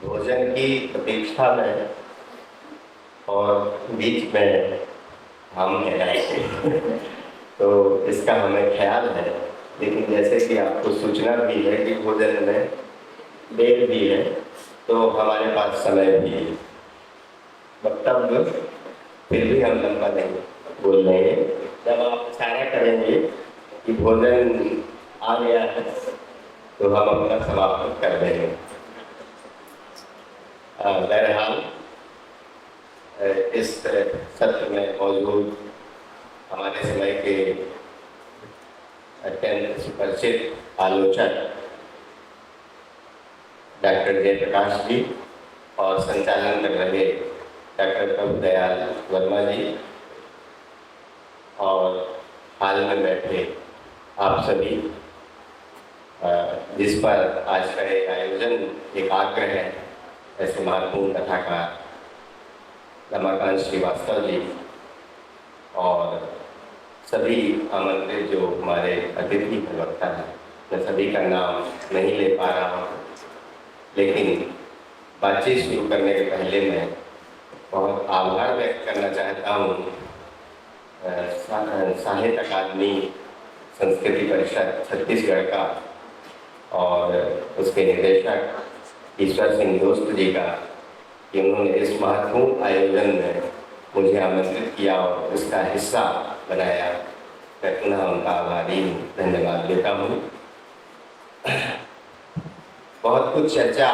भोजन की प्रतीक्षा में और बीच में हम हैं ऐसे तो इसका हमें ख्याल है। लेकिन जैसे कि आपको सूचना भी है कि भोजन में देर भी है, तो हमारे पास समय भी है। वक्तव्य फिर भी हम लंबा नहीं बोल रहे हैं। जब आप इशारा करेंगे कि भोजन आ गया है तो हम अपना समाप्त कर देंगे। बहरहाल इस सत्र में मौजूद हमारे समय के अत्यंत सुपरिचित आलोचक डॉक्टर जयप्रकाश जी और संचालन कर रहे डॉक्टर प्रभुदयाल वर्मा जी और हाल में बैठे आप सभी, जिस पर आज का एक आयोजन एक आग्रह है ऐसे महत्वपूर्ण कथाकार रमाकांत श्रीवास्तव जी और सभी आमंत्रित जो हमारे अतिथि वक्ता हैं। मैं सभी का नाम नहीं ले पा रहा हूँ, लेकिन बातचीत शुरू करने के पहले मैं बहुत आभार व्यक्त करना चाहता हूँ साहित्य अकादमी संस्कृति परिषद छत्तीसगढ़ का और उसके निदेशक ईश्वर सिंह दोस्त जी का कि उन्होंने इस महत्वपूर्ण आयोजन में मुझे आमंत्रित किया और उसका हिस्सा बनाया। मैं पुनः उनका आभारी हूँ, धन्यवाद देता हूँ। बहुत कुछ चर्चा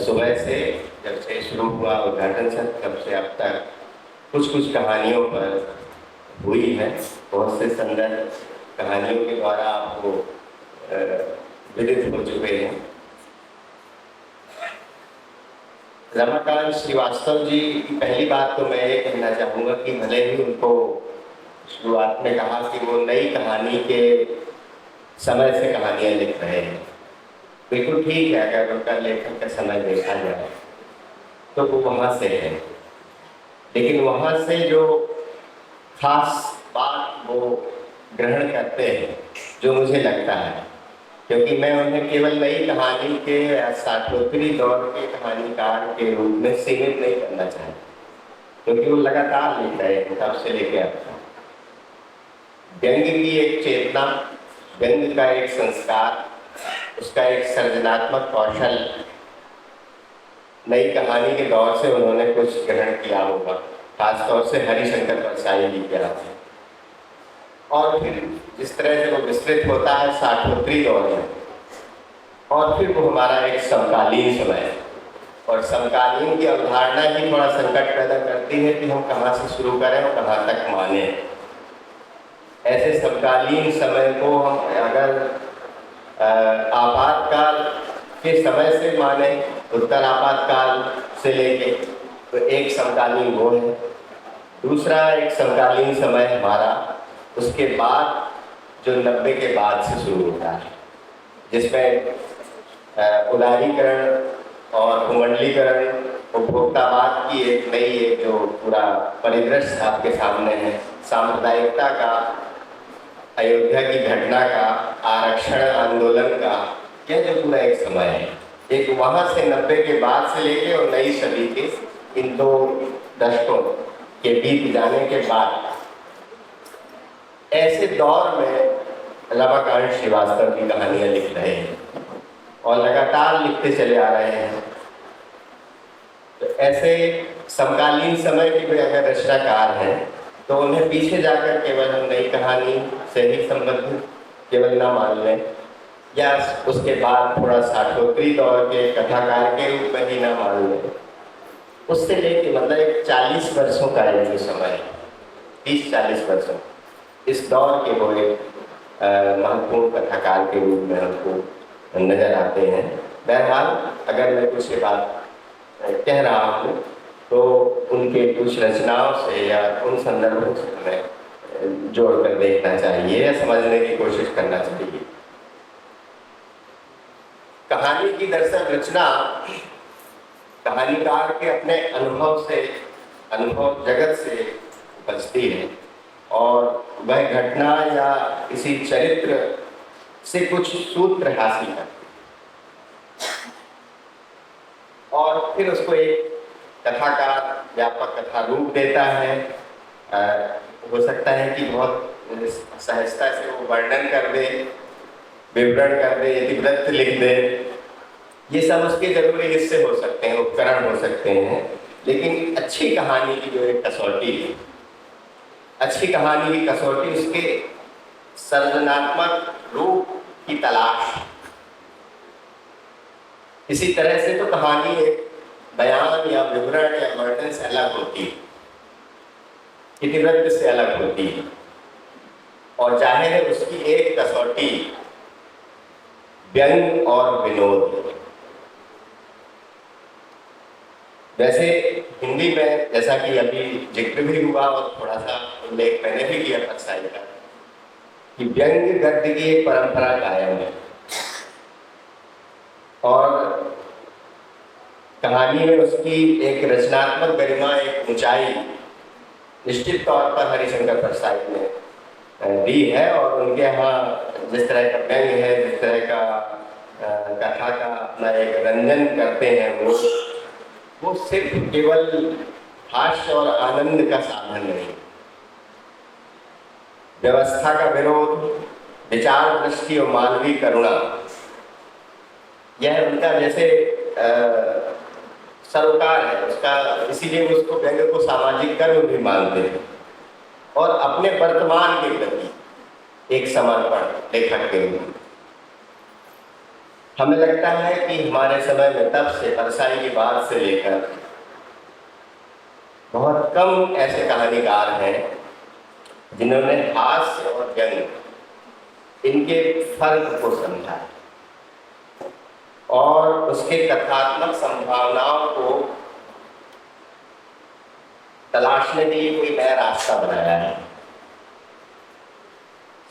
सुबह से जब से शुरू हुआ उद्घाटन सत्र तब से अब तक कुछ कहानियों पर हुई है। बहुत से संदर्भ कहानियों के द्वारा आपको विदित हो चुके हैं। रमाकांत श्रीवास्तव जी की पहली बात तो मैं ये कहना चाहूँगा कि भले ही उनको शुरुआत में कहा कि वो नई कहानी के समय से कहानियाँ लिख रहे हैं, बिल्कुल ठीक है। अगर उनका लेखन का समय देखा जाए तो वो वहाँ से है, लेकिन वहाँ से जो खास बात वो ग्रहण करते हैं जो मुझे लगता है, क्योंकि मैं उन्हें केवल नई कहानी के साठोत्तरी दौर के कहानीकार के रूप में सीमित नहीं करना चाहता, क्योंकि वो लगातार लिख रहे हैं तब से लेकर अब तक। व्यंग की एक चेतना, व्यंग का एक संस्कार, उसका एक सृजनात्मक कौशल नई कहानी के दौर से उन्होंने कुछ ग्रहण किया होगा, खासतौर से हरिशंकर परसाई जी के हाथ। और फिर जिस तरह से वो विस्तृत होता है साठोत्तरी दौर में, और फिर वो हमारा एक समकालीन समय है। और समकालीन की अवधारणा ही थोड़ा संकट पैदा करती है कि हम कहाँ से शुरू करें और कहाँ तक माने। ऐसे समकालीन समय को हम अगर आपातकाल के समय से माने, उत्तर आपातकाल से लेके, तो एक समकालीन वो है। दूसरा एक समकालीन समय हमारा उसके बाद जो 90 के बाद से शुरू होता है, जिसमें उदारीकरण और भूमंडलीकरण, उपभोक्तावाद की एक नई एक जो पूरा परिदृश्य आपके सामने है, सांप्रदायिकता का, अयोध्या की घटना का, आरक्षण आंदोलन का, यह जो पूरा एक समय है, एक वहाँ से 90 के बाद से लेके और नई सदी के इन दो दशकों के बीत जाने के बाद, ऐसे दौर में रमाकांत श्रीवास्तव की कहानियाँ लिख रहे हैं और लगातार लिखते चले आ रहे हैं। तो ऐसे समकालीन समय के भी अगर रचनाकार हैं तो उन्हें पीछे जाकर केवल हम नई कहानी से ही संबंधित केवल ना मान लें, या उसके बाद थोड़ा साठोत्तरी दौर के कथाकार के रूप में ही ना मान लें। उससे लेके मतलब एक 40 वर्षों का ये समय, 30-40 वर्षों, इस दौर के वो एक महत्वपूर्ण कथाकार के रूप में हमको नजर आते हैं। बहरहाल अगर मैं कुछ ये बात कह रहा हूँ तो उनके कुछ रचनाओं से या उन संदर्भों से हमें जोड़कर देखना चाहिए या समझने की कोशिश करना चाहिए। कहानी की दरअसल रचना कहानीकार के अपने अनुभव से, अनुभव जगत से उपजती है और वह घटना या किसी चरित्र से कुछ सूत्र हासिल करती है। फिर उसको एक कथा का व्यापक कथा रूप देता है। हो सकता है कि बहुत सहजता से वो वर्णन कर दे, विवरण कर दे, इतिवृत्त लिख दे। ये सब उसके जरूरी हिस्से हो सकते हैं, उपकरण हो सकते हैं, लेकिन अच्छी कहानी की जो एक कसौटी है, अच्छी कहानी की कसौटी उसके सर्जनात्मक रूप की तलाश। इसी तरह से तो कहानी एक बयान या विवरण या वर्णन से अलग होती है, इतिवृत्त से अलग होती है, और जाहिर है उसकी एक कसौटी व्यंग और विनोद। वैसे हिंदी में जैसा कि अभी जिक्र भी हुआ और थोड़ा सा उल्लेख मैंने भी किया परसाई का, कि व्यंग गद्य की एक परंपरा कायम है और कहानी में उसकी एक रचनात्मक गरिमा, एक ऊंचाई निश्चित तौर पर हरिशंकर परसाई ने दी है। और उनके यहाँ जिस तरह का व्यंग है, जिस तरह का कथा का अपना एक रंजन करते हैं, वो सिर्फ केवल हास्य और आनंद का साधन नहीं, व्यवस्था का विरोध, विचार दृष्टि और मानवीय करुणा, यह उनका जैसे सरोकार है उसका। इसीलिए उसको व्यंग को सामाजिक कर्म भी मानते हैं और अपने वर्तमान के प्रति एक समर्पण लेखक के रूप में। हमें लगता है कि हमारे समय में तब से परसाई की बात से लेकर बहुत कम ऐसे कहानीकार हैं जिन्होंने हास्य और व्यंग इनके फर्क को समझा और उसके कथात्मक संभावनाओं को तलाशने के लिए कोई नया रास्ता बनाया है।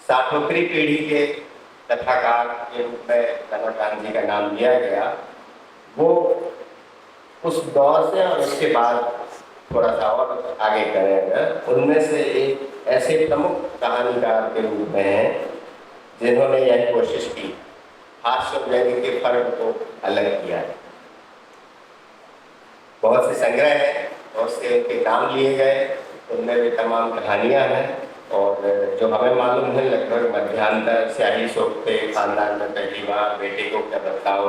साठोकरी पीढ़ी के कथाकार के रूप में रमाकांत जी का नाम लिया गया। वो उस दौर से और उसके बाद थोड़ा सा और आगे करेंगे, उनमें से एक ऐसे प्रमुख कहानीकार के रूप में हैं जिन्होंने यह कोशिश की हास्य और व्यंग के फर्क को अलग किया है। बहुत से संग्रह हैं, बहुत से उनके नाम लिए गए, उनमें भी तमाम कहानियां हैं। और जो हमें मालूम है, लगभग मध्यांतर, स्याही सोखते, खानदान में पहली बार, बेटे को क्या बताओ,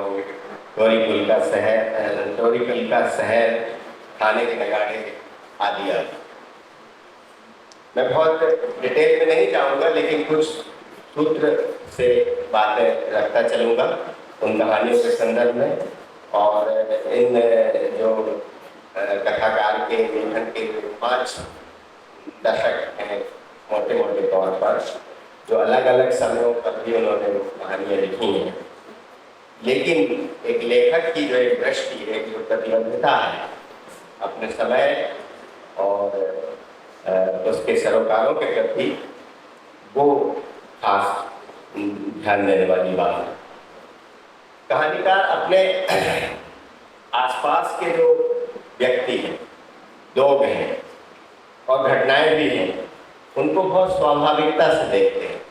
गौरी कुल का शहर, खाने के नगाड़े आदि आदि। मैं बहुत डिटेल में नहीं जाऊंगा, लेकिन कुछ सूत्र से बातें रखता चलूँगा उन कहानियों के संदर्भ में। और इन जो कथाकार के लेखन के 5 दशक हैं मोटे मोटे तौर पर, जो अलग अलग समयों पर भी उन्होंने कहानियाँ लिखी हैं, लेकिन एक लेखक की जो एक दृष्टि, एक जो प्रतिबद्धता है अपने समय और उसके सरोकारों के प्रति, वो खास ध्यान देने वाली बात है। कहानीकार अपने आसपास के जो व्यक्ति हैं, लोग हैं और घटनाएं भी हैं, उनको बहुत स्वाभाविकता से देखते हैं,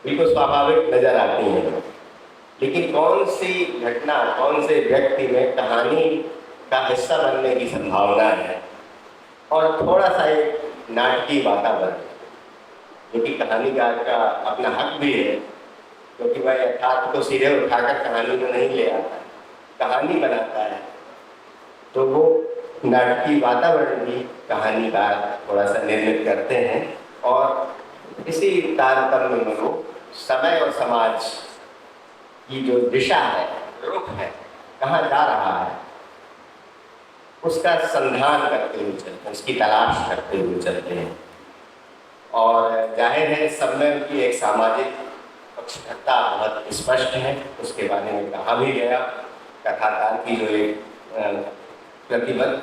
बिल्कुल स्वाभाविक नजर आती हैं। लेकिन कौन सी घटना, कौन से व्यक्ति में कहानी का हिस्सा बनने की संभावना है, और थोड़ा सा एक नाटकीय वातावरण, जो कि कहानीकार का अपना हक भी है, क्योंकि वह यथार्थ को सीधे उठाकर कहानी में नहीं ले आता, कहानी बनाता है। तो वो नाटकीय वातावरण भी कहानीकार थोड़ा सा निर्मित करते हैं, और इसी तारतम्य में वो समय और समाज की जो दिशा है, रुख है, कहाँ जा रहा है, उसका संधान करते हुए चलते हैं, उसकी तलाश करते हुए चलते हैं। और जाहिर है सब में उनकी एक सामाजिक पक्षधरता बहुत स्पष्ट है, उसके बारे में कहा भी गया। कथाकार की जो एक प्रतिबद्ध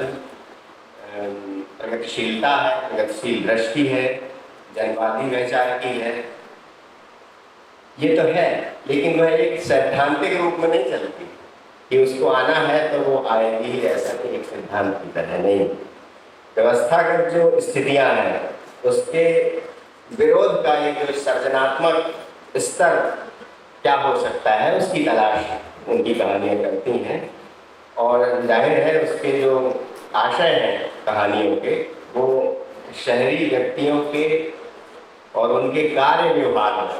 प्रगतिशीलता है, प्रगतिशील दृष्टि है, जनवादी वैचारिकी है, ये तो है, लेकिन वह एक सैद्धांतिक रूप में नहीं चलती कि उसको आना है तो वो आएगी, ऐसा नहीं, एक सिद्धांत की तरह नहीं। व्यवस्थागत जो स्थितियां हैं उसके विरोध का एक जो सर्जनात्मक स्तर क्या हो सकता है, उसकी तलाश उनकी कहानियां करती हैं। और जाहिर है उसके जो आशय हैं कहानियों के, वो शहरी व्यक्तियों के और उनके कार्य व्यवहार में,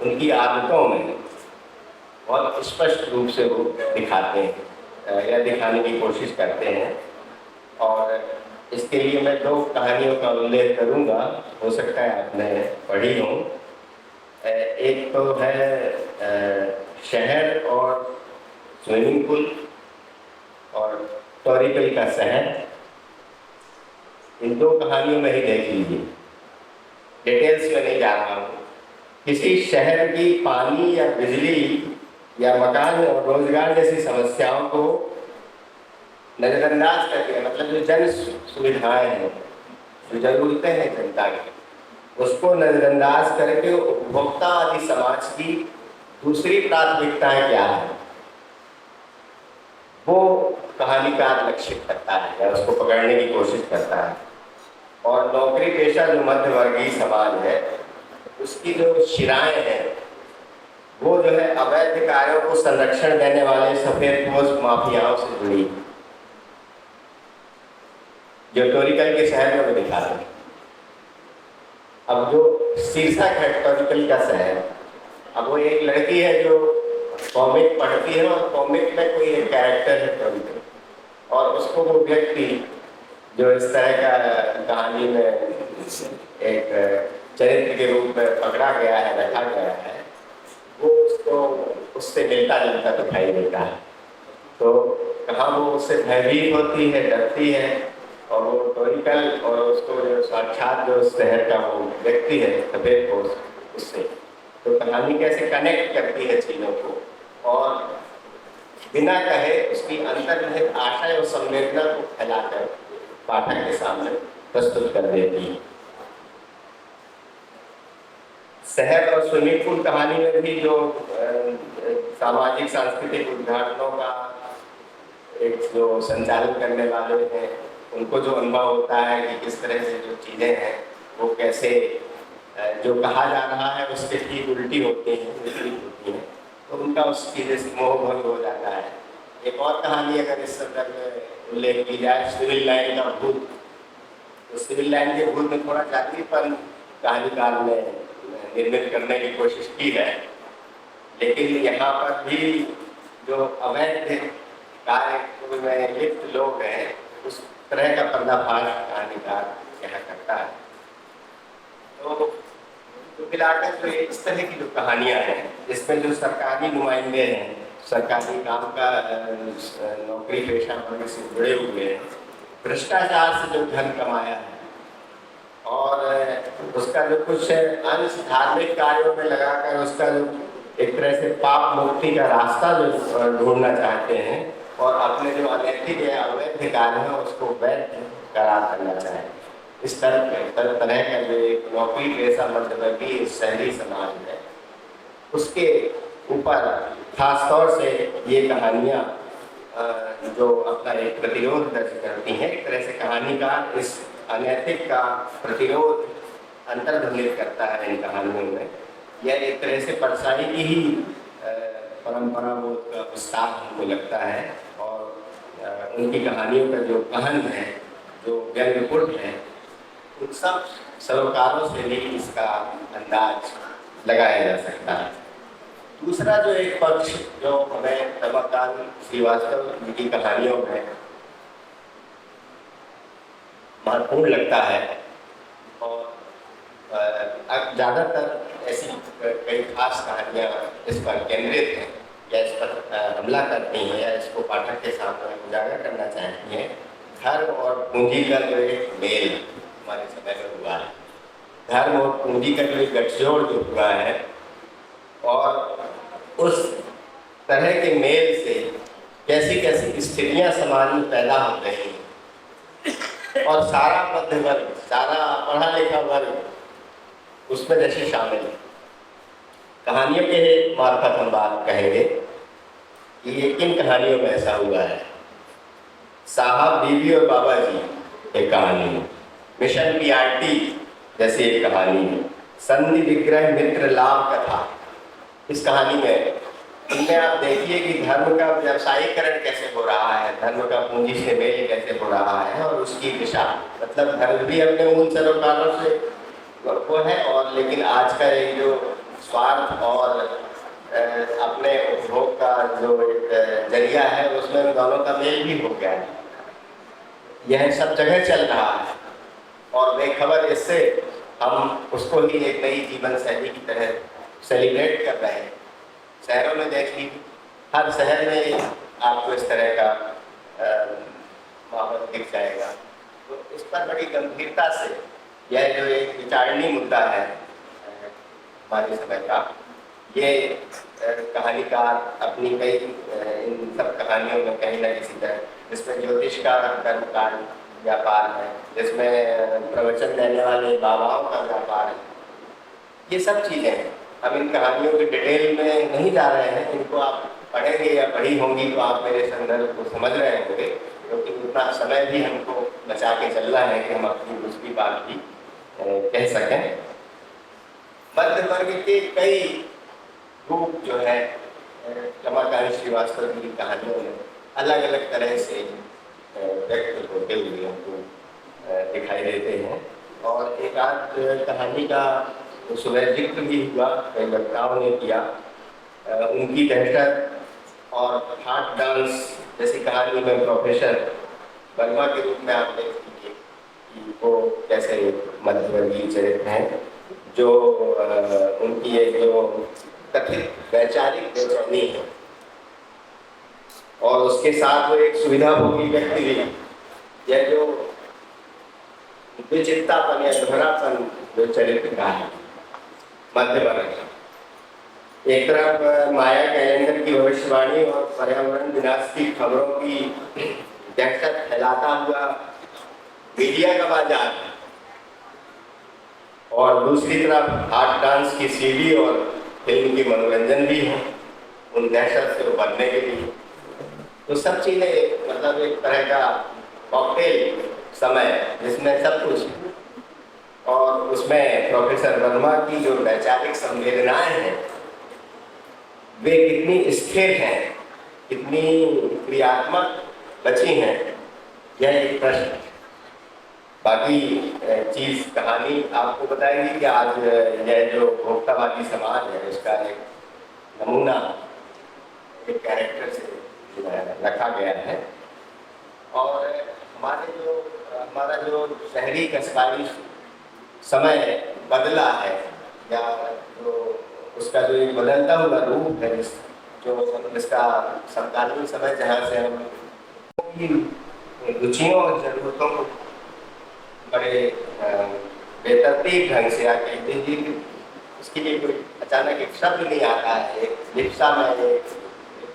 उनकी आदतों में बहुत स्पष्ट रूप से वो दिखाते हैं या दिखाने की कोशिश करते हैं। और इसके लिए मैं दो कहानियों का उल्लेख करूंगा, हो सकता है आपने पढ़ी हो। एक तो है शहर और स्विमिंग पूल और टॉरिकल का शहर। इन दो कहानियों में ही देख लीजिए, डिटेल्स में नहीं जा रहा हूँ। किसी शहर की पानी या बिजली या मकान और रोजगार जैसी समस्याओं को नजरअंदाज करके, मतलब जो जन सुविधाएं हैं, जो जरूरतें हैं जनता की, उसको नजरअंदाज करके उपभोक्तावादी समाज की दूसरी प्राथमिकताएं क्या है, वो कहानीकार लक्षित करता है या उसको पकड़ने की कोशिश करता है। और नौकरी पेशा जो मध्यवर्गीय समाज है, उसकी जो शिराएं हैं, वो जो है अवैध कार्यों को संरक्षण देने वाले सफेदपोश माफियाओं से जुड़ी, जो टॉरिकल के शहर में वो दिखाते हैं। अब जो शीर्षक है टॉरिकल का शहर, अब वो एक लड़की है जो कॉमिक पढ़ती है और कॉमिक में कोई एक कैरेक्टर है टॉरिकल, और उसको वो व्यक्ति जो इस तरह का कहानी में एक चरित्र के रूप में पकड़ा गया है, रखा गया है, वो उसको उससे मिलता जुलता दिखाई देता है। तो कहाँ वो उससे भयभीत होती है, डरती है, और वो टॉरिकल और उसको जो साक्षात जो शहर का वो व्यक्ति है सफेदपोश, उससे तो कहानी कैसे कनेक्ट करती है चीज़ों को, और बिना कहे उसकी अंतर्निहित आशय और संवेदना को फैलाकर पाठक के सामने प्रस्तुत कर देती है। शहर और स्विमिंग पूल कहानी में भी जो सामाजिक सांस्कृतिक उद्घाटनों का एक जो संचालन करने वाले हैं, उनको जो अनुभव होता है कि किस तरह से जो चीज़ें हैं वो कैसे जो कहा जा रहा है उसके ठीक उल्टी होती हैं, विपरीत होती हैं, तो उनका उस चीज़ें से मोह भंग हो जाता है। एक और कहानी अगर इस संदर्भ में उल्लेख की जाए, सिविल लाइन का भूत, तो सिविल लाइन के भूत में थोड़ा जातिपन कहानीकार ने निर्मित करने की कोशिश की है, लेकिन यहाँ पर भी जो अवैध कार्य में लिप्त लोग हैं, उस तरह का पर्दाफाश कहानीकार यहाँ करता है। तो मिलाकर जो इस तरह की जो कहानियाँ हैं, जिसमें जो सरकारी नुमाइंदे हैं, सरकारी काम का नौकरी पेशा वर्ग से जुड़े हुए हैं, भ्रष्टाचार से जो धन कमाया है और उसका जो कुछ अंश धार्मिक कार्यों में लगाकर उसका जो एक तरह से पाप मुक्ति का रास्ता जो ढूंढना चाहते हैं, और अपने जो अनैतिक या अवैध कार्य है उसको वैध करार करना चाहें, इस तरह का जो एक नौकरी पेशा मध्यवर्गीय शहरी समाज है, उसके ऊपर खास तौर से ये कहानियाँ जो अपना एक प्रतिरोध दर्ज करती हैं। एक तरह से कहानीकार इस अनैतिक का प्रतिरोध अंतर्निहित करता है इन कहानियों में। यह एक तरह से परछाई की ही परंपरा बोध का विस्तार हमको लगता है, और उनकी कहानियों का जो गहन है, जो व्यंग्यपूर्ण है, उन सब सरोकारों से भी इसका अंदाज लगाया जा सकता है। दूसरा जो एक पक्ष जो हमें रमाकांत श्रीवास्तव जी की कहानियों में महत्वपूर्ण लगता है, और ज़्यादातर ऐसी कई खास कहानियाँ इस पर केंद्रित हैं या इस पर हमला करती हैं या इसको पाठक के सामने उजागर करना चाहती हैं। धर्म और पूंजी का जो एक मेल हमारे समय में हुआ है, धर्म और पूंजी का जो एक गठजोड़ जो हुआ है, और उस तरह के मेल से कैसी कैसी स्थितियाँ समाज में पैदा हो रही हैं, और सारा मध्य वर्ग, सारा पढ़ा लिखा वर्ग उसमें जैसे शामिल है। कहानियों के मार्फत हम बात कहेंगे कि ये किन कहानियों में ऐसा हुआ है। साहब, बीवी और बाबा जी एक कहानी है, मिशन PRT जैसी एक कहानी है, संधि विग्रह मित्र लाभ कथा, इस कहानी में इनमें आप देखिए कि धर्म का व्यावसायीकरण कैसे हो रहा है, धर्म का पूंजी से मेल कैसे हो रहा है, और उसकी दिशा, मतलब धर्म भी अपने मूल सरोकारों से वो है, और लेकिन आज का एक जो स्वार्थ और अपने उपभोग का जो एक जरिया है, उसमें दोनों का मेल भी हो गया है। यह सब जगह चल रहा है, और बेखबर इससे हम उसको ही एक नई जीवन शैली की तरह सेलिब्रेट कर रहे हैं। शहरों में देख लीजिए, हर शहर में आपको इस तरह का माहौल दिख जाएगा। तो इस पर बड़ी गंभीरता से यह जो एक विचारणीय मुद्दा है हमारे समय का, ये कहानीकार अपनी कई इन सब कहानियों में कहीं ना किसी तरह, जिसमें ज्योतिष का कर्मकांड व्यापार है, जिसमें प्रवचन देने वाले बाबाओं का व्यापार है, ये सब चीज़ें हैं। हम इन कहानियों की डिटेल में नहीं जा रहे हैं, इनको आप पढ़ेंगे या पढ़ी होंगी तो आप मेरे संदर्भ को समझ रहे होंगे, क्योंकि उतना समय भी हमको बचा के चलना है कि हम अपनी दूसरी बात भी कह सकें। मध्य वर्ग के कई रूप जो है रमाकांत श्रीवास्तव की कहानियों में अलग अलग तरह से व्यक्त होते हुए हमको दिखाई देते हैं, और एक आध कहानी का सुबह जिक्र भी हुआ, कई वक्ताओं ने किया। उनकी दहशत और हार्ट डांस जैसी कहानी में प्रोफेसर वर्मा के रूप में आप देख लीजिए कि वो कैसे मध्यवर्गीय चरित्र हैं, जो उनकी एक जो कथित वैचारिक बेचैनी है, और उसके साथ वो एक सुविधाभोगी व्यक्ति भी, यह जो विचित्रतापन या दोहरापन जो चरित्र का है मध्य वर्ग। एक तरफ माया कैलेंडर की भविष्यवाणी और पर्यावरण विनाश की खबरों की दहशत फैलाता हुआ मीडिया का बाजार है, और दूसरी तरफ हार्ट डांस की सीडी और फिल्म की मनोरंजन भी है उन दहशत से उबरने के लिए। तो सब चीज़ें मतलब एक तरह का कॉकटेल समय जिसमें सब कुछ, और उसमें प्रोफेसर वर्मा की जो वैचारिक संवेदनाएं हैं वे कितनी स्थिर हैं, कितनी क्रियात्मक बची हैं, यह एक प्रश्न है। बाकी चीज़ कहानी आपको बताएगी कि आज यह जो भोक्तावादी समाज है उसका एक नमूना एक कैरेक्टर से रखा गया है, और हमारा जो शहरी कस्बाई समय बदला है, या जो उसका जो एक बदलता हुआ रूप है, जिसका समकालीन समय जहाँ से हम रुचियों और जरूरतों को बड़े बेतरतीब ढंग से या कह दीजिए कि उसके लिए कोई अचानक एक शब्द नहीं आता है, एक लिप्सा में एक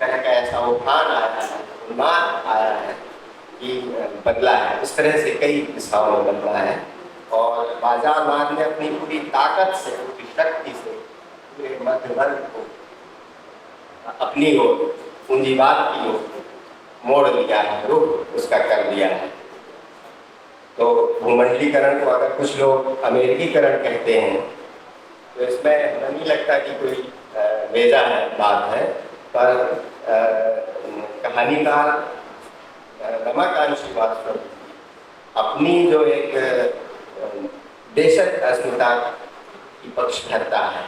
तरह का ऐसा उफान आया है, उन्माद आया है कि बदला है। इस तरह से कई दिशाओं में बदला है, और बाजारवाद ने अपनी पूरी ताकत से, पूरी शक्ति से पूरे मध्य वर्ग को अपनी ओर, पूंजीवाद की ओर मोड़ लिया है, रुख उसका कर दिया है। तो भूमंडलीकरण को अगर कुछ लोग अमेरिकीकरण कहते हैं, तो इसमें हमें नहीं लगता कि कोई बेजा है बात है, पर कहानीकार रमाकांत श्रीवास्तव अपनी जो एक देशज अस्मिता की पक्षधरता है,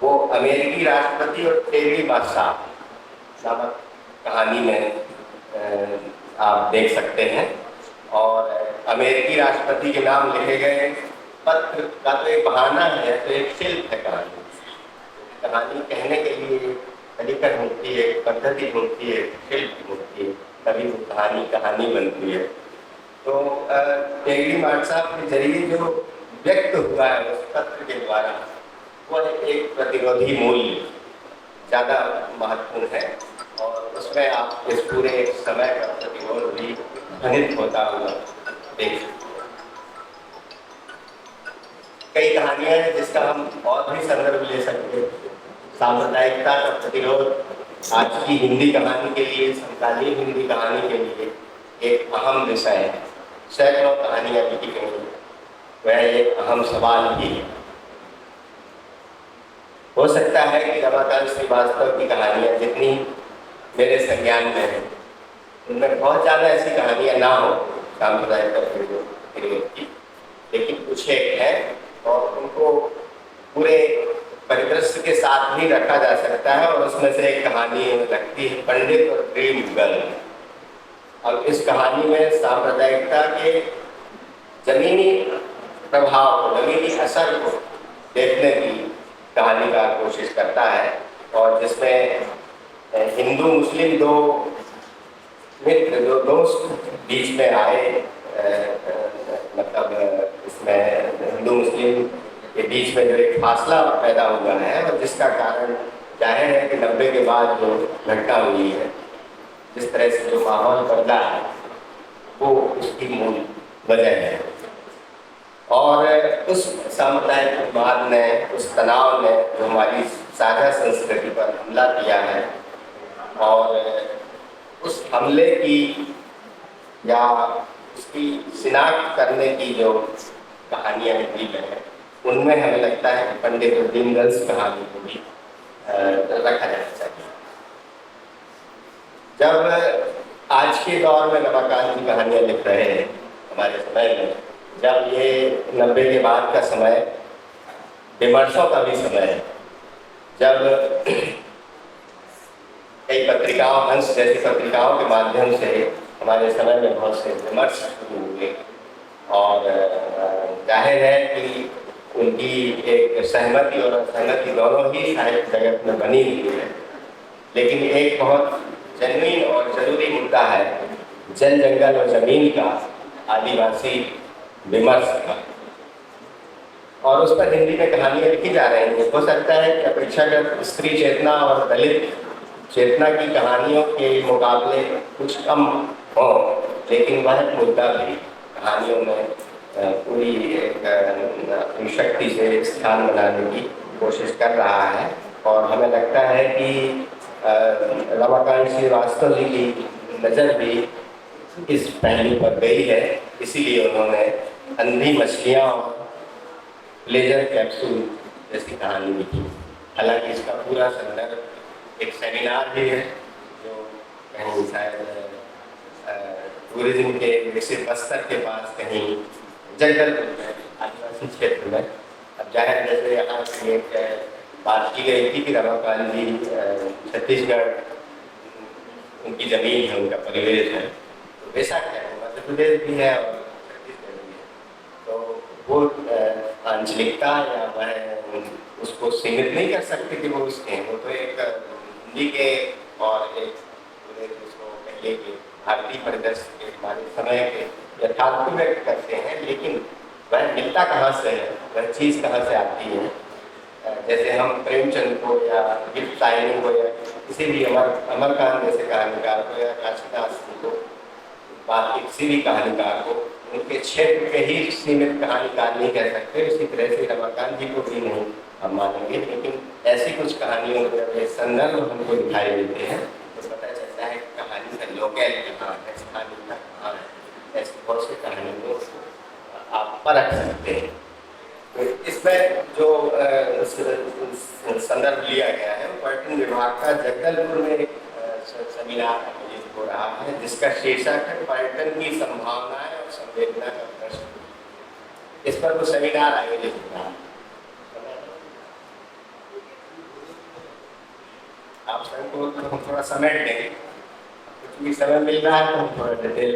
वो अमेरिकी राष्ट्रपति और तेलगी बादशाह नामक कहानी में आप देख सकते हैं, और अमेरिकी राष्ट्रपति के नाम लिखे गए पत्र का तो एक बहाना है, तो एक शिल्प है कहानी कहने के लिए तरीका ढूंढती है, पद्धति ढूंढती है, शिल्प ढूंढती है, तभी वो कहानी बनती है। तो तेलगी बादशाह के जरिए जो व्यक्त हुआ है उस पत्र के द्वारा, वह एक प्रतिरोधी मूल्य ज़्यादा महत्वपूर्ण है, और उसमें आप इस पूरे समय का प्रतिरोध भी ध्वनित होता हुआ देख सकते। कई कहानियां हैं जिसका हम और भी संदर्भ ले सकते हैं। सांप्रदायिकता का प्रतिरोध आज की हिंदी कहानी के लिए, समकालीन हिंदी कहानी के लिए एक अहम विषय है। सैकड़ों कहानियां लिखी गई, वह एक अहम सवाल भी है। हो सकता है कि रमाकांत श्रीवास्तव की कहानियाँ जितनी मेरे संज्ञान में है, उनमें बहुत ज़्यादा ऐसी कहानियाँ ना हो सांप्रदायिक पीरियड की, लेकिन कुछ एक है और उनको पूरे परिदृश्य के साथ भी रखा जा सकता है। और उसमें से एक कहानी लगती है पंडित और ड्रीम गर्ल। और इस कहानी में सांप्रदायिकता के जमीनी प्रभाव को, जमीनी असर को देखने की कहानी का कोशिश करता है, और जिसमें हिंदू मुस्लिम दो मित्र, दो दोस्त बीच में आए, मतलब इसमें हिंदू मुस्लिम के बीच में जो एक फासला पैदा हुआ है, और जिसका कारण जाहिर है कि 90 के बाद जो घटना हुई है, जिस तरह से जो माहौल बदला है, वो उसकी मूल वजह है। और उस सामुदायिकवाद ने, उस तनाव ने जो हमारी साझा संस्कृति पर हमला किया है, और उस हमले की या उसकी शिनाख्त करने की जो कहानियाँ निकली हैं, उनमें हमें लगता है कि पंडित और ड्रीम गर्ल्स कहानी को भी रखा जाना चाहिए। जब आज के दौर में रमाकांत की कहानियाँ लिख रहे हैं, हमारे समय में, जब ये 90 के बाद का समय विमर्शों का भी समय है, जब कई पत्रिकाओं, हंस जैसी पत्रिकाओं के माध्यम से हमारे समय में बहुत से विमर्श शुरू हुए, और जाहिर है कि उनकी एक सहमति और असहमति दोनों ही साहित्य जगत में बनी हुई है, लेकिन एक बहुत जेन्युइन और ज़रूरी मुद्दा है जल जंगल और ज़मीन का, आदिवासी विमर्श का, और उस पर हिंदी में कहानियाँ लिखी जा रही हैं। हो सकता है कि अपेक्षाकृत स्त्री चेतना और दलित चेतना की कहानियों के मुकाबले कुछ कम हो, लेकिन वह मुद्दा भी कहानियों में पूरी अपनी शक्ति से स्थान बनाने की कोशिश कर रहा है। और हमें लगता है कि रमाकांत श्रीवास्तव जी की नज़र भी इस पहलू पर गई है, इसीलिए उन्होंने अंधी मछलियाँ और लेजर कैप्सूल जैसी कहानी लिखी। हालांकि इसका पूरा संदर्भ एक सेमिनार भी है जो कहीं शायद टूरिज्म के विकसित बस्तर के पास कहीं जगदलपुर में, आदिवासी क्षेत्र में। अब जाहिर जैसे यहाँ की एक बात की गई थी कि रमाकांत जी छत्तीसगढ़ उनकी ज़मीन है, उनका परिवेश है, तो वैसा क्या है, मध्य प्रदेश भी है और छत्तीसगढ़ भी है, तो वो आंचलिकता या वह उसको सीमित नहीं कर सकते कि वो उसके हैं। वो तो एक हिंदी के और एक पूरे उसको कहिए कि भारतीय परिदृश्य के, हमारे समय के यथार्थ को व्यक्त करते हैं, लेकिन वह मिलता कहाँ से है, वह चीज़ कहाँ से आती है। जैसे हम प्रेमचंद को या गिफ्ट साइनिंग को या किसी भी अमरकांत जैसे कहानीकार को या काशीदास को, बाकी किसी भी कहानीकार को उनके क्षेत्र के ही सीमित कहानीकार नहीं कह सकते, उसी तरह से रमाकांत जी को भी नहीं हम मानेंगे। लेकिन ऐसी कुछ कहानियों में जब ये संदर्भ हमको दिखाई देते हैं तो पता चलता है कि कहानी का लोकल कहाँ है, स्थानीय कहाँ है। ऐसी बहुत सी कहानियों को आप परख सकते हैं। तो इसमें जो संदर्भ लिया गया है वो पर्यटन विभाग का जगदलपुर में एक सेमिनार आयोजित हो रहा है, जिसका शीर्षक है पर्यटन की संभावनाएं और संवेदना का प्रश्न। इस पर वो सेमिनार आयोजित हो रहा है। आप सबको हम थोड़ा समय देंगे, कुछ भी समय मिल रहा है तो हम थोड़ा डिटेल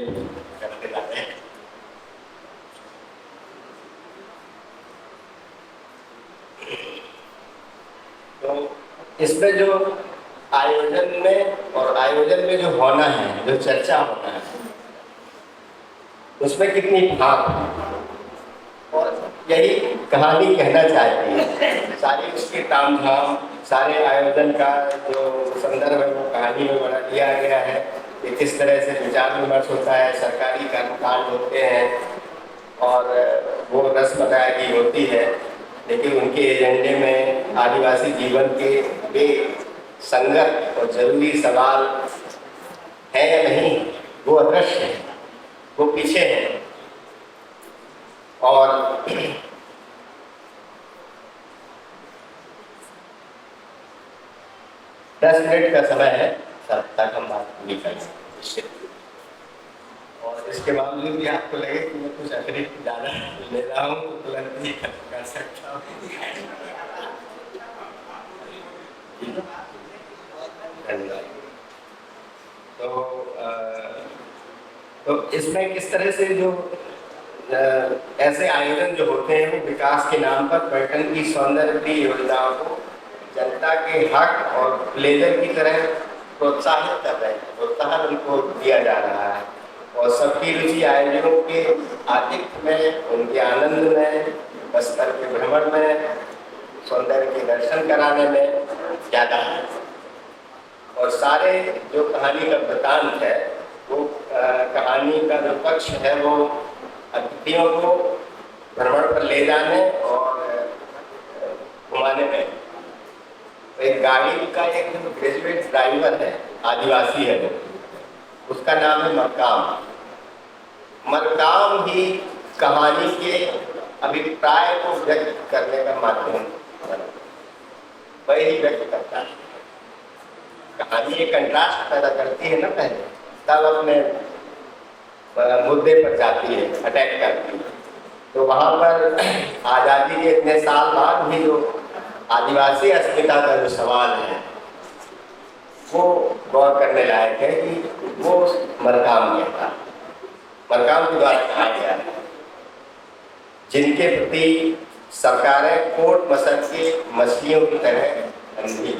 करते जाते हैं। तो इसमें जो आयोजन में और आयोजन में जो होना है, जो चर्चा होना है, उसमें कितनी भाग है, और यही कहानी कहना चाहती है। सारी उसकी तामझाम, सारे आयोजन का जो संदर्भ है वो कहानी में बना दिया गया है कि किस तरह से विचार विमर्श होता है, सरकारी कर्मकांड होते हैं और वो रस्म अदायगी होती है, लेकिन उनके एजेंडे में आदिवासी जीवन के वे संगत और जरूरी सवाल है या नहीं, वो अदृश्य है, वो पीछे है। और 10 मिनट का समय है तब तक हम बात पूरी कर सकते हैं। और इसके बावजूद भी आपको लगे कि मैं कुछ अतिरिक्त ज़्यादा ले रहा हूँ तो तुरंत ही खत्म कर सकता हूँ। तो इसमें किस तरह से जो ऐसे आयोजन जो होते हैं वो विकास के नाम पर पर्यटन की सौंदर्य की योजनाओं को जनता के हक और प्लेजर की तरह प्रोत्साहित कर रहे हैं, प्रोत्साहन उनको दिया जा रहा है और सबकी रुचि आयोजनों के आतिथ्य में, उनके आनंद में, बस्तर के भ्रमण में, सौंदर्य के दर्शन कराने में ज़्यादा है। और सारे जो कहानी का वृतांत है वो कहानी का जो पक्ष है वो अतिथियों को भ्रमण पर ले जाने और घुमाने में। तो एक गाड़ी का एक ग्रेजुएट ड्राइवर है, आदिवासी है वो, उसका नाम है मरकाम। मरकाम ही कहानी के अभिप्राय को व्यक्त करने का माध्यम वही व्यक्त करता है। कहानी एक कंट्रास्ट पैदा करती है ना पहले, तब अपने मुद्दे पर जाती है, अटैक करती है। तो वहाँ पर आज़ादी के इतने साल बाद भी जो आदिवासी अस्मिता का जो सवाल है वो गौर करने लायक है कि वो मरकाम कहता है, मरकाम के द्वारा कहा गया है, जिनके प्रति सरकारें कोट मसक के मछलियों की तरह अंधी।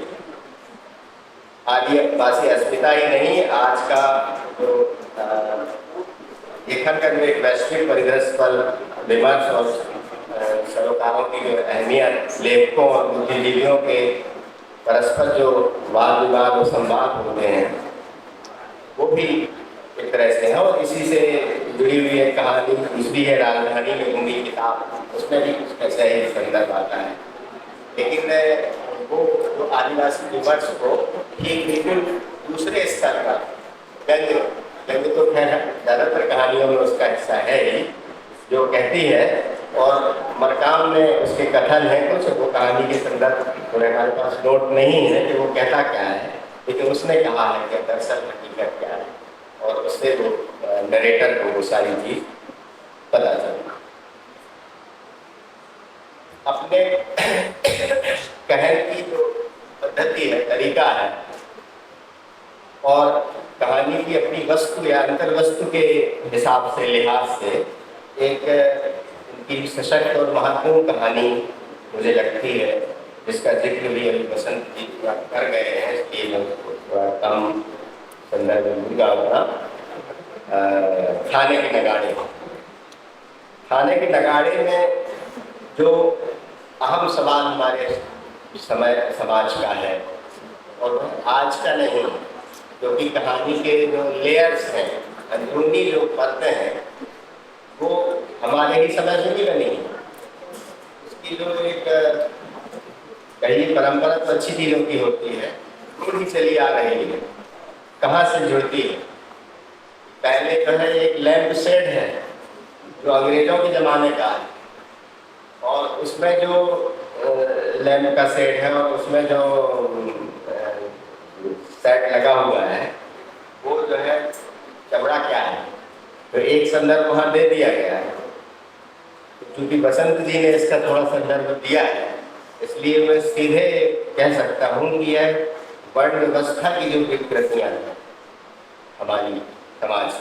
आदिवासी अस्मिता ही नहीं, आज का जो लेखन का जो एक वैश्विक परिदृश्य पर विमर्श और सरोकारों की जो अहमियत, लेखकों और बुद्धिजीवियों के परस्पर जो वाद विवाद और संवाद होते हैं वो भी एक तरह से है। और इसी से जुड़ी हुई एक कहानी दूसरी है राजधानी में हिंदी किताब, उसमें भी कुछ ऐसा ही संदर्भ आता है। लेकिन वो जो आदिवासी विमर्श को ठीक बिल्कुल दूसरे स्तर का व्यंग तो खैर ज़्यादातर कहानियों में उसका हिस्सा है ही, जो कहती है। और मरकाम में उसके कथन है कुछ, वो कहानी के संदर्भ हमारे पास नोट नहीं है कि वो कहता क्या है, लेकिन उसने कहा है कि दरअसल हकीकत क्या है और उससे वो नरेटर को वो सारी चीज़ पता चला। अपने कहने की जो पद्धति है, तरीका है, और कहानी की अपनी वस्तु या अंतर वस्तु के हिसाब से, लिहाज से एक उनकी सशक्त और महत्वपूर्ण कहानी मुझे लगती है, जिसका जिक्र भी अभी बसंत जी कर गए हैं, इसलिए मैं थोड़ा कम संदर्भ दूंगा अपना। खाने के नगाड़े। खाने के नगाड़े में जो अहम सवाल हमारे समाज का है और आज का नहीं, क्योंकि कहानी के जो लेयर्स हैं, अंदरूनी जो परतें हैं, वो हमारे ही समझ में नहीं बनी। उसकी जो एक कहीं परंपरा तो अच्छी चीज़ों की होती है, जुड़ी चली आ रही है। कहाँ से जुड़ती है? पहले जो है एक लैंप शेड है जो अंग्रेजों के ज़माने का है, और उसमें जो लैंप का सेट है और उसमें जो सेट लगा हुआ है वो जो है चमड़ा क्या है, तो एक संदर्भ वहाँ दे दिया गया है। क्योंकि बसंत जी ने इसका थोड़ा संदर्भ दिया है, इसलिए मैं सीधे कह सकता हूँ कि यह वर्ण व्यवस्था की जो विकृतियाँ हैं हमारी समाज,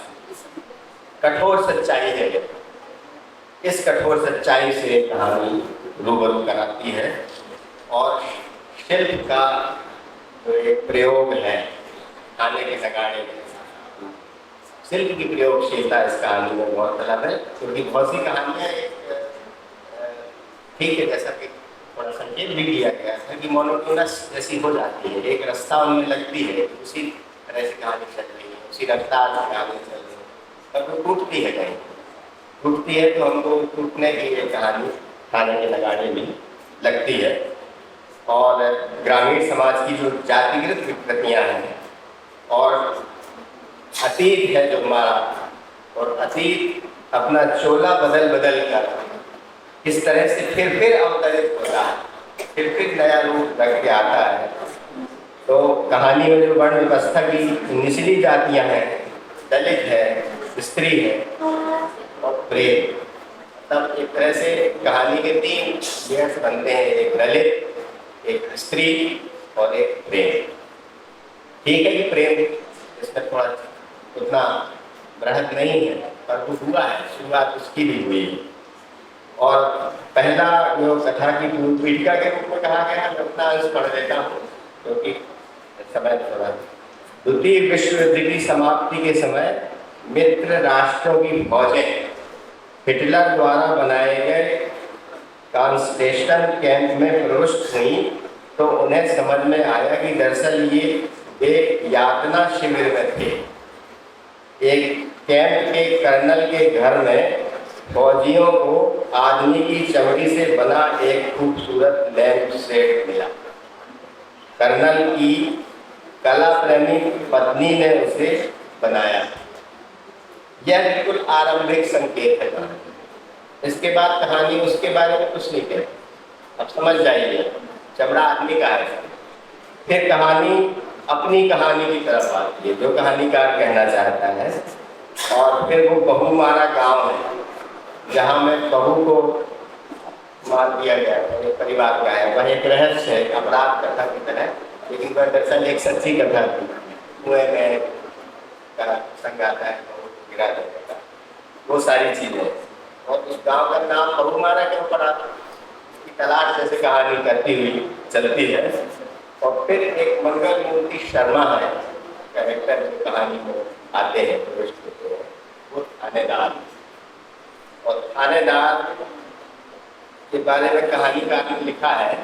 कठोर सच्चाई है। इस कठोर सच्चाई से कहानी रूबरू कराती है और शिल्प का जो एक प्रयोग है खाने के नगाड़े में, शिल्प की प्रयोगशीलता इस कहानी में बहुत अलग है। क्योंकि बहुत सी कहानियाँ ठीक है, जैसा कि थोड़ा संकेत भी किया गया है कि मोनोटोनस जैसी हो जाती है, एक रास्ता उनमें लगती है, उसी तरह से कहानी चल रही है, उसी रफ्तार से कहानी चल रही है, तब वो टूटती है, कहीं टूटती है तो हमको टूटने की ये कहानी खाने के नगाड़े में लगती है। और ग्रामीण समाज की जो जातिगत विकृतियाँ हैं और अतीत है जो हमारा, और अतीत अपना चोला बदल बदल कर किस तरह से फिर अवतरित होता है, फिर नया रूप रख के आता है, तो कहानी में जो वर्ण व्यवस्था की निचली जातियां हैं, दलित है, स्त्री है और प्रेम, तब एक तरह से कहानी के 3 लेयर्स बनते हैं, एक दलित, एक स्त्री और एक प्रेम। ठीक है कि प्रेम इसमें थोड़ा उतना बृहद नहीं है, पर वो हुआ है, शुरुआत उसकी भी हुई है। और पहला जो कथा की पीठिका के रूप में कहा गया है, मैं अपना अंश पढ़ देता हूँ क्योंकि समय थोड़ा। द्वितीय विश्व युद्ध की समाप्ति के समय मित्र राष्ट्रों की फौजें हिटलर द्वारा बनाए गए कॉन्सेंट्रेशन कैंप में प्रविष्ट हुई, तो उन्हें समझ में आया कि दरअसल ये एक यातना शिविर में थे। एक कैंप के कर्नल के घर में फौजियों को आदमी की चमड़ी से बना एक खूबसूरत लैंप सेट मिला। कर्नल की कला प्रेमी पत्नी ने उसे बनाया। यह बिल्कुल आरंभिक संकेत है। इसके बाद कहानी उसके बारे में कुछ नहीं कहती, अब समझ जाइए चमड़ा आदमी का है। फिर कहानी अपनी कहानी की तरफ आती है, जो कहानीकार कहना चाहता है। और फिर वो बहुमारा गांव है जहाँ में बहू को मार दिया गया है, एक परिवार का है। वह एक रहस्य है, अपराध कथा की तरह, लेकिन वह दरअसल एक सच्ची कथा थी। कुएं में संगाता है, गिरा देता, वो सारी चीजें। और उस गांव का नाम बहुमारा क्यों पड़ा, इसकी तलाश जैसे कहानी करती हुई चलती है। और फिर एक मंगल मूर्ति शर्मा है कैरेक्टर जो कहानी में आते हैं, प्रविष्ट होते हैं, वो थानेदार। और थानेदार के बारे में कहानीकार ने लिखा है,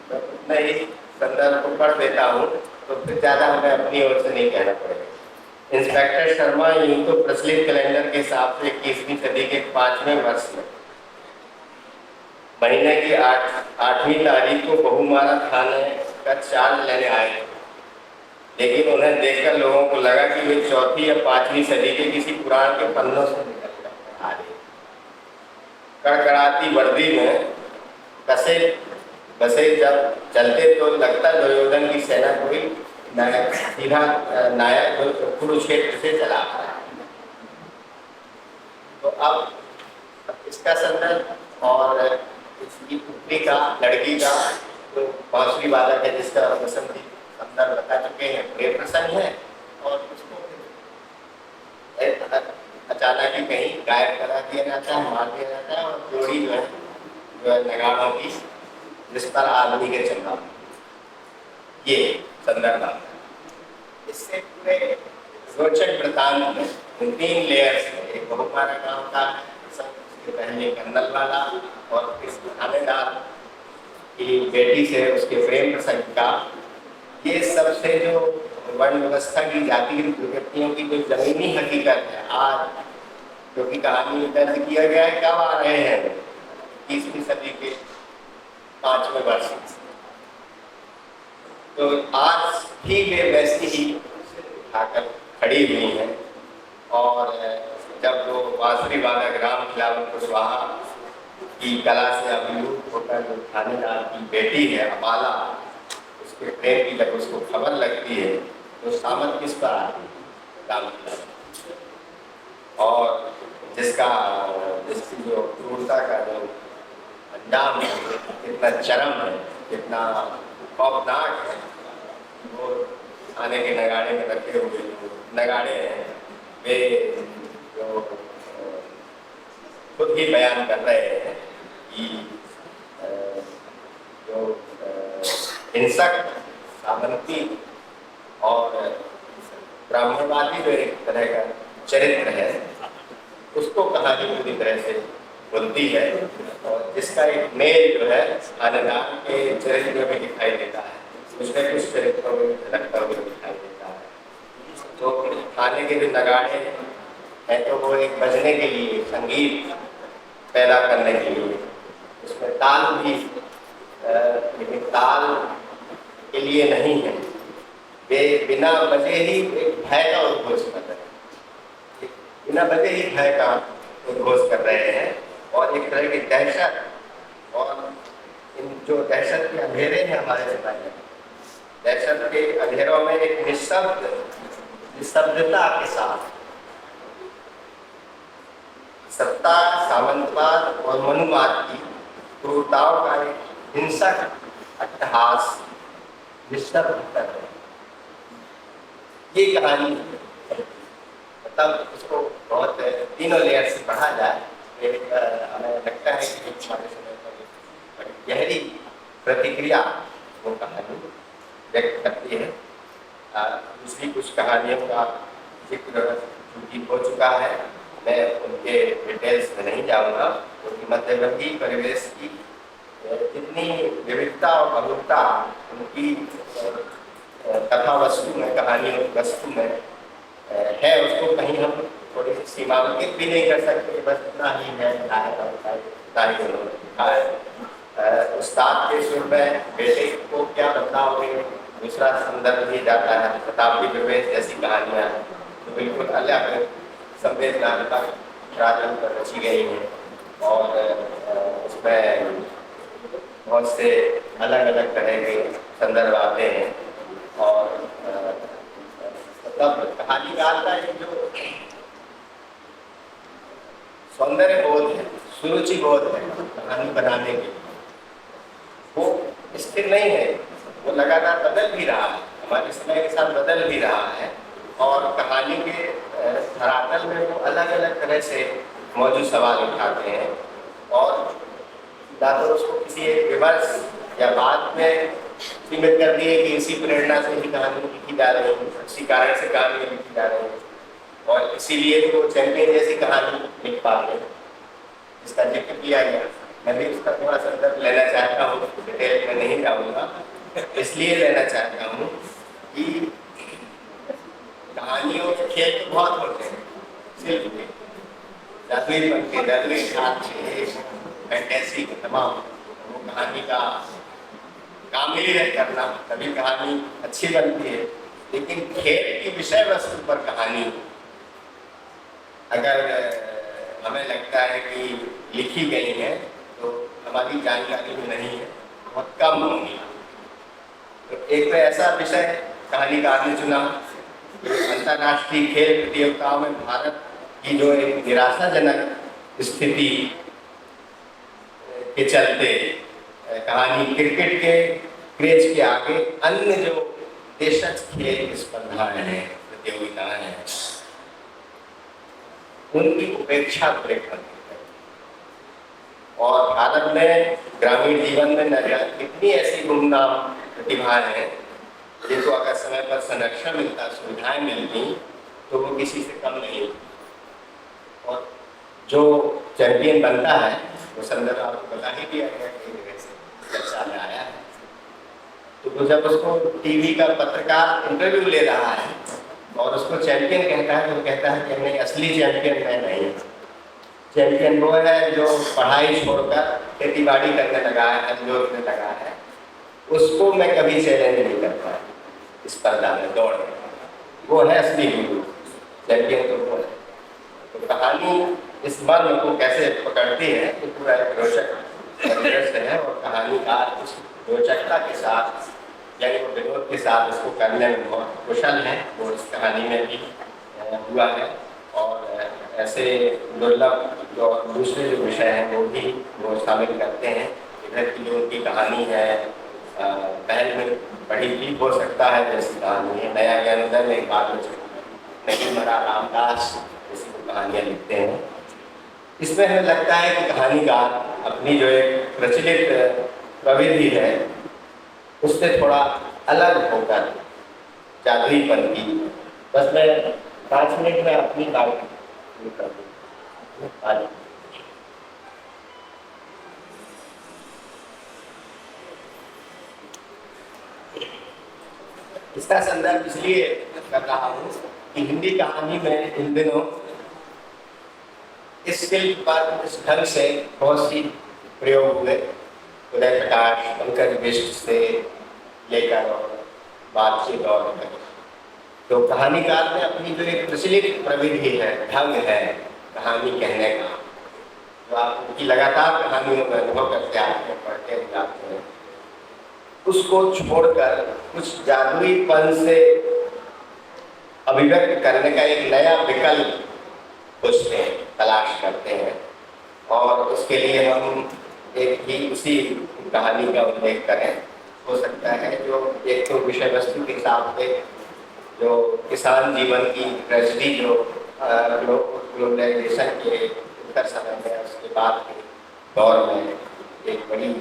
तो मैं इस संदर्भ को पढ़ देता हूँ, तो फिर ज़्यादा हमें अपनी ओर से नहीं कहना पड़ेगा। इंस्पेक्टर शर्मा यूं तो प्रचलित कैलेंडर के हिसाब से 21वीं सदी के 5वें वर्ष में महीने की 8वीं तारीख को बहुमारा थाने का चार्ज लेने आए, लेकिन उन्हें देखकर लोगों को लगा कि वे 4वीं या 5वीं सदी के किसी पुराण के पन्नों से निकल आ रहे। कड़कड़ाती वर्दी में कसे बसे जब चलते तो लगता दुर्योधन की सेना कोई सीधा नायक कुरुक्षेत्र से चला आ रहा है। तो अब इसका संदर्भ और इसकी पुत्री का, लड़की का जो बांसुरी वादक है जिसका बसंती संदर्भ बता चुके हैं, प्रेम प्रसंग है। और उसको अचानक ही कहीं गायब करा दिया जाता है, मार दिया जाता है, और जोड़ी जो है नगाड़ों की, जिस पर आदमी के चलना, ये संदर्भ आता है। इससे पूरे रोचक वृत्तांत में 3 लेयर्स है। एक बहुमारा गांव का है, उसके पहले कर्नल वाला, और इस थानेदार की बेटी से उसके प्रेम प्रसंग का। ये सबसे जो वर्ण व्यवस्था की जाति व्यक्तियों की जो जमीनी हकीकत है आज, क्योंकि कहानी में दर्ज किया गया है, कब आ रहे हैं 20वीं सदी के 5वें वर्ष। तो आज भी वे वैसी ही उठाकर खड़ी हुई हैं। और जब वो बांसुरी वादक राम खिलावन कुशवाहा की कला से अभिभूत होकर जो थानेदार की बेटी है अपाला, उसके प्रेम की जब उसको खबर लगती है, तो सामत किस पर आती है, राम खिलावन। और जिसकी जो क्रूरता का जो अंजाम है, कितना चरम है, कितना खौफनाक है, वो थाने के नगाड़े में रखे हुए नगाड़े हैं, वे जो खुद ही बयान कर रहे हैं कि जो हिंसक, सामंती और ब्राह्मणवादी जो एक तरह का चरित्र है, उसको कहानी पूरी तरह से बोलती है। और जिसका एक मेल जो है थानेदार के चरित्र में दिखाई देता है, उसमें कुछ चरित्रों में झलकता हुआ दिखाई देता है। तो थाने के जो नगाड़े हैं, तो वो एक बजने के लिए, संगीत पैदा करने के लिए, उसमें ताल भी, लेकिन ताल के लिए नहीं है, वे बिना बजे ही एक भय का उद्घोष कर रहे हैं, बिना बजे ही भय का उद्घोष कर रहे हैं। और एक तरह की दहशत, और इन जो दहशत के अंधेरे हैं हमारे समय में, दहशत के अंधेरों में एक निस्तब्धता के साथ सत्ता, सामंतवाद और मनुवाद की क्रूरताओं का एक हिंसक अट्टहास निस्तब्ध कर रहे हैं। ये कहानी मतलब इसको बहुत तीनों लेयर से पढ़ा जाए, हमें लगता है कि हमारे समय पर बड़ी गहरी प्रतिक्रिया वो कहानी व्यक्त करती है। दूसरी कुछ कहानियों का जिक्र चूंकि हो चुका है, मैं उनके डिटेल्स में नहीं जाऊंगा, क्योंकि मध्यवर्गीय परिवेश की जितनी विविधता और बहुलता उनकी कथा वस्तु में, कहानी वस्तु में है, उसको कहीं हम थोड़ी सी सीमांकित भी नहीं कर सकते। बस इतना ही है, इतना ही उन्होंने लिखा है। उस्ताद के सुर में बेटे को क्या बदलाव हुए, दूसरा संदर्भ भी जाता है। शताब्दी प्रवेश जैसी कहानियाँ तो बिल्कुल अलग संवेदनात्मक प्रारंभ पर रची गई हैं और उसमें बहुत से अलग अलग तरह के संदर्भ आते हैं। और तब कहानीकार का एक जो सौंदर्य बोध है, सुरुचि बोध है कहानी बनाने के, वो स्थिर नहीं है, वो लगातार बदल भी रहा है, हमारे समय के साथ बदल भी रहा है। और कहानी के धरातल में वो अलग अलग तरह से मौजूद सवाल उठाते हैं और या तो उसको किसी एक विमर्श या बात में सीमित कर दिए कि इसी प्रेरणा से ही कहानी लिखी जा रही है, इसी कारण से कहानी लिखी जा रही है और इसीलिए तो चैंपियन जैसी कहानी लिख पाते हैं, जिसका जिक्र किया गया। मैं भी उसका थोड़ा संदर्भ लेना चाहता हूँ, डिटेल में नहीं जाऊँगा, इसलिए लेना चाहता हूँ कि कहानियों के खेल तो बहुत होते हैं, सिर्फ के जादुई बनके, जादुई खाते, फैंटेसी के तमाम वो कहानी का काम ही है करना, तभी कहानी अच्छी बनती है। लेकिन खेल की विषय वस्तु पर कहानी अगर हमें लगता है कि लिखी गई है तो हमारी जानकारी में नहीं है, बहुत कम होंगी। तो एक तो ऐसा विषय कहानीकार ने चुना, अंतर्राष्ट्रीय खेल प्रतियोगिताओं में भारत की जो एक निराशाजनक स्थिति के चलते कहानी क्रिकेट के क्रेज के आगे अन्य जो देशज खेल स्पर्धाएं हैं, प्रतियोगिताएं हैं, उनकी उपेक्षा प्रेक्षण और भारत में ग्रामीण जीवन में न जाने कितनी ऐसी गुमनाम प्रतिभाएं हैं जिनको अगर समय पर संरक्षण मिलता, सुविधाएं मिलती तो वो किसी से कम नहीं। और जो चैंपियन बनता है वो संदर्भ आपको बता ही दिया गया कि चर्चा में आया है। तो जब उसको टीवी का पत्रकार इंटरव्यू ले रहा है और उसको चैंपियन कहता है तो कहता है कि नहीं, असली चैंपियन मैं नहीं, चैंपियन वो है जो पढ़ाई छोड़कर खेती बाड़ी करने लगा है, जोतने लगा है, उसको मैं कभी चैलेंज नहीं करता स्पर्धा में, दौड़ में, वो है असली गुरु, चैंपियन तो वो है। तो कहानी इस मर्म को कैसे पकड़ती है तो पूरा एक रोचक परिदृश्य है और कहानीकार उस रोचकता के साथ यानी वो विनोद के साथ उसको करने में बहुत कुशल है, वो इस कहानी में भी हुआ है। और ऐसे दुर्लभ जो दूसरे जो विषय हैं वो भी वो शामिल करते हैं। इधर की जो उनकी कहानी है पहल में पढ़ी भी हो सकता है जैसी कहानी है, नया ज्ञानोदय में एक बात नहीं मरा रामदास जैसी वो कहानियाँ लिखते हैं। इसमें हमें लगता है कि कहानीकार अपनी जो एक प्रचलित प्रविधि है उससे थोड़ा अलग होकर जादुईपन की, बस मैं 5 मिनट में अपनी बात कर दूँ। इसका संदर्भ इसलिए कर रहा हूँ कि हिंदी कहानी में इन दिनों इस शिल्प पर इस ढंग से बहुत सी प्रयोग हुए, उदय प्रकाश, पंकज बिष्ट से लेकर और बातचीत और तक। तो कहानीकार ने अपनी जो एक प्रचलित प्रविधि है, ढंग है कहानी कहने का, जो आप उनकी लगातार कहानियों में अनुभव करते आते हैं, पढ़ते जाते हैं, उसको छोड़कर कुछ जादुईपन से अभिव्यक्त करने का एक नया विकल्प खोजते हैं, तलाश करते हैं। और उसके लिए हम एक ही उसी कहानी का उल्लेख करें। हो सकता है जो एक तो विषय वस्तु के हिसाब से जो किसान जीवन की ट्रेजेडी जो ग्लोबलाइजेशन के उत्तर समय में, उसके बाद के दौर में एक बड़ी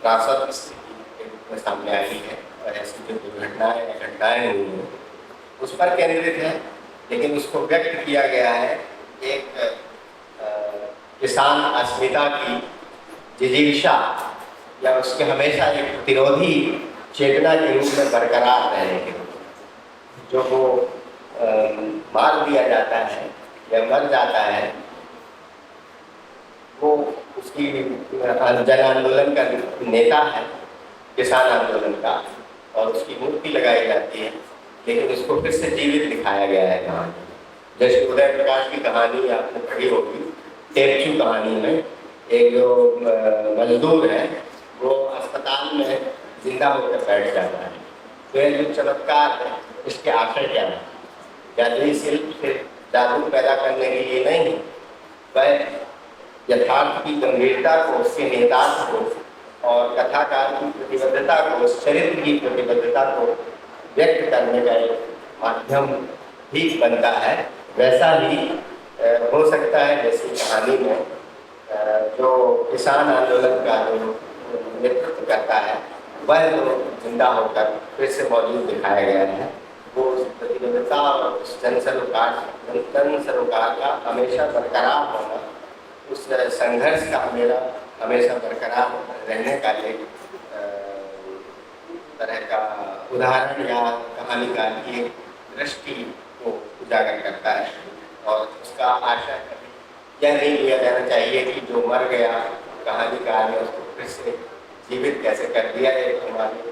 त्रासद स्थिति के रूप में सामने आई है और ऐसी जो दुर्घटनाएं या घटनाएं हुई हैं उस पर केंद्रित है, लेकिन उसको व्यक्त किया गया है एक किसान अस्मिता की जिजीविषा या उसके हमेशा एक प्रतिरोधी चेतना के रूप में बरकरार रहने के रूप में। जो वो मार दिया जाता है या मर जाता है, वो उसकी जन आंदोलन का नेता है, किसान आंदोलन का, और उसकी मूर्ति लगाई जाती है, लेकिन उसको फिर से जीवित दिखाया गया है कहानी। जैसे उदय प्रकाश की कहानी आपने पढ़ी होगी, टेपचू कहानी में एक जो मजदूर है वो अस्पताल में जिंदा होकर बैठ जाता है। तो ये जो चमत्कार है इसके आशय क्या है? जादुई शिल्प से जादू पैदा करने के लिए नहीं, वह यथार्थ की गंभीरता को, उसके निहितार्थ को और कथाकार की प्रतिबद्धता को, चरित्र की प्रतिबद्धता को व्यक्त करने का एक माध्यम भी बनता है। वैसा ही हो सकता है जैसी कहानी में जो किसान आंदोलन का जो नेतृत्व करता है वह जो जिंदा होकर फिर से मौजूद दिखाया गया है, वो उस प्रतिबद्धता और उस जन सरोकार का हमेशा बरकरार होना, उस संघर्ष का मेरा हमेशा बरकरार रहने का एक तरह का उदाहरण या कहानीकार की एक दृष्टि को उजागर करता है। और उसका आशय कभी यह नहीं लिया जाना चाहिए कि जो मर गया कहानीकार ने उसको फिर से जीवित कैसे कर दिया। एक हमारे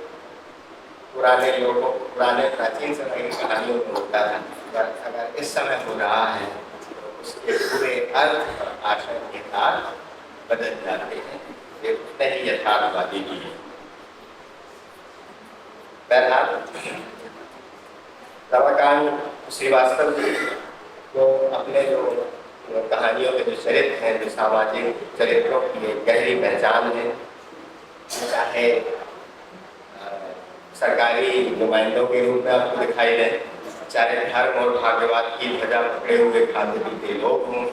पुराने लोगों, पुराने प्राचीन समय की कहानियों में होता था, अगर इस समय हो रहा है तो उसके पूरे अर्थ और आशय के साथ बदल जाते हैं। ये उतने ही यथार्थवादी भी है। बहरहाल रमाकांत श्रीवास्तव जी जो अपने जो कहानियों के जो चरित्र हैं, जो सामाजिक चरित्रों की एक गहरी पहचान है, चाहे सरकारी नुमाइंदों के रूप में आपको दिखाई दे, चाहे धर्म और भाग्यवाद की ध्वजा पकड़े हुए खाते पीते लोग हों,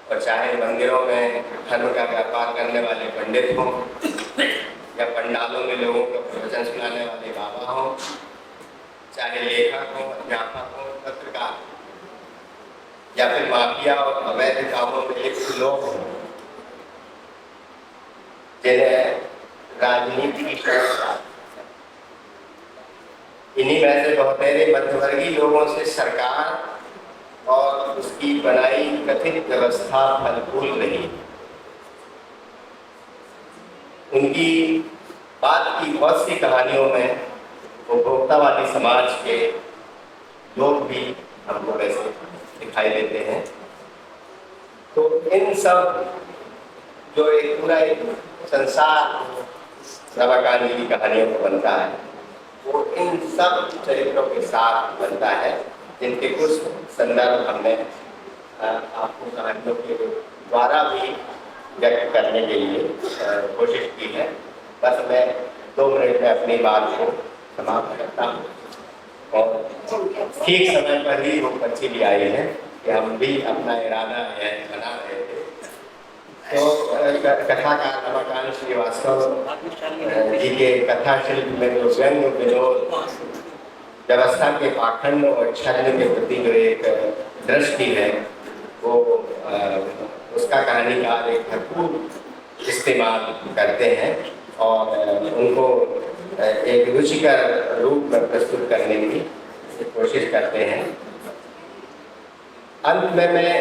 और चाहे मंदिरों में धर्म का व्यापार करने वाले पंडित हों या पंडालों में लोगों को प्रवचन सुनाने वाले बाबा हों, चाहे लेखक हों, अध्यापक हों, पत्रकार या फिर माफिया और अवैध कामों में लिप्त लोग हों, जिन्हें राजनीति की शर्त, इन्हीं में से बहुतेरे मध्यवर्गीय लोगों से सरकार और उसकी बनाई कथित व्यवस्था फलफूल रही। उनकी बात की बहुत सी कहानियों में उपभोक्तावादी समाज के लोग भी हमको वैसे दिखाई देते हैं। तो इन सब जो एक पूरा एक संसार रमाकांत जी की कहानियों को बनता है, वो इन सब चरित्रों के साथ बनता है, जिनके कुछ संदर्भ हमने आपको कहानियों के द्वारा भी व्यक्त करने के लिए कोशिश की है। बस मैं 2 मिनट में अपनी बात को समाप्त करता हूँ और ठीक समय पर ही वो पर्ची भी आई है कि हम भी अपना इरादा बना रहे थे। तो कथाकार रमाकांत श्रीवास्तव जी के कथा शिल्प में जो व्यंग्य विनोद, व्यवस्था के पाखंड और छद्म के प्रति जो एक दृष्टि है, वो उसका कहानीकार एक भरपूर इस्तेमाल करते हैं और उनको एक रुचिकर रूप में प्रस्तुत करने की कोशिश करते हैं। अंत में मैं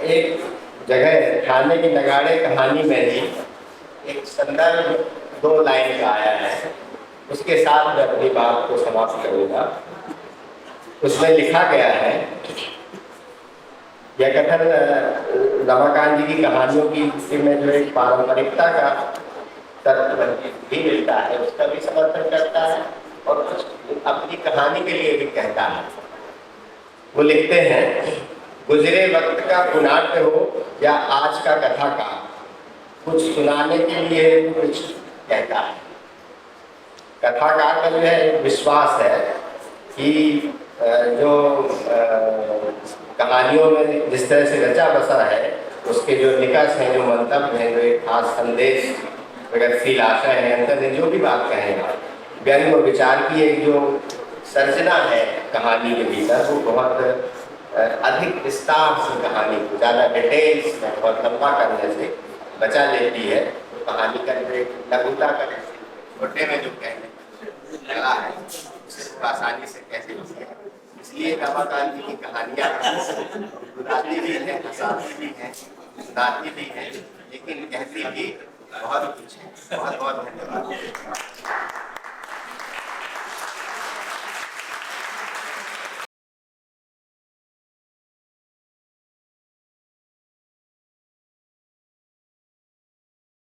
एक जगह थाने की नगाड़े कहानी में ही एक संदर्भ 2 लाइन का आया है, उसके साथ मैं अपनी बात को समाप्त करूँगा। उसमें लिखा गया है, यह कथन रमाकांत जी की कहानियों की में जो एक पारंपरिकता का तत्व भी मिलता है, उसका भी समर्थन करता है और कुछ अपनी कहानी के लिए भी कहता है। वो लिखते हैं, गुजरे वक्त का पुनाट्य हो या आज का कथा का, कुछ सुनाने के लिए कुछ कहता है। कथाकार का जो है एक विश्वास है कि जो कहानियों में जिस तरह से रचा बसा है, उसके जो निकष हैं, जो मंतव्य हैं, जो एक खास संदेश, प्रगतिशील आशय है, अंतर जो भी बात कहें, व्यंग और विचार की एक जो सर्जना है कहानी के भीतर, वो बहुत अधिक विस्तार से कहानी को ज़्यादा डिटेल्स में बहुत लंबा करने से बचा लेती है। तो कहानी का जो एक लघुता का छोटे में जो कहने लगा है, उसे आसानी से कह सकते हैं। इसलिए रमाकांत जी की कहानियाँ रुलाती भी हैं, हंसाती भी हैं, सुनाती भी हैं, लेकिन कहती भी बहुत कुछ है। बहुत बहुत धन्यवाद।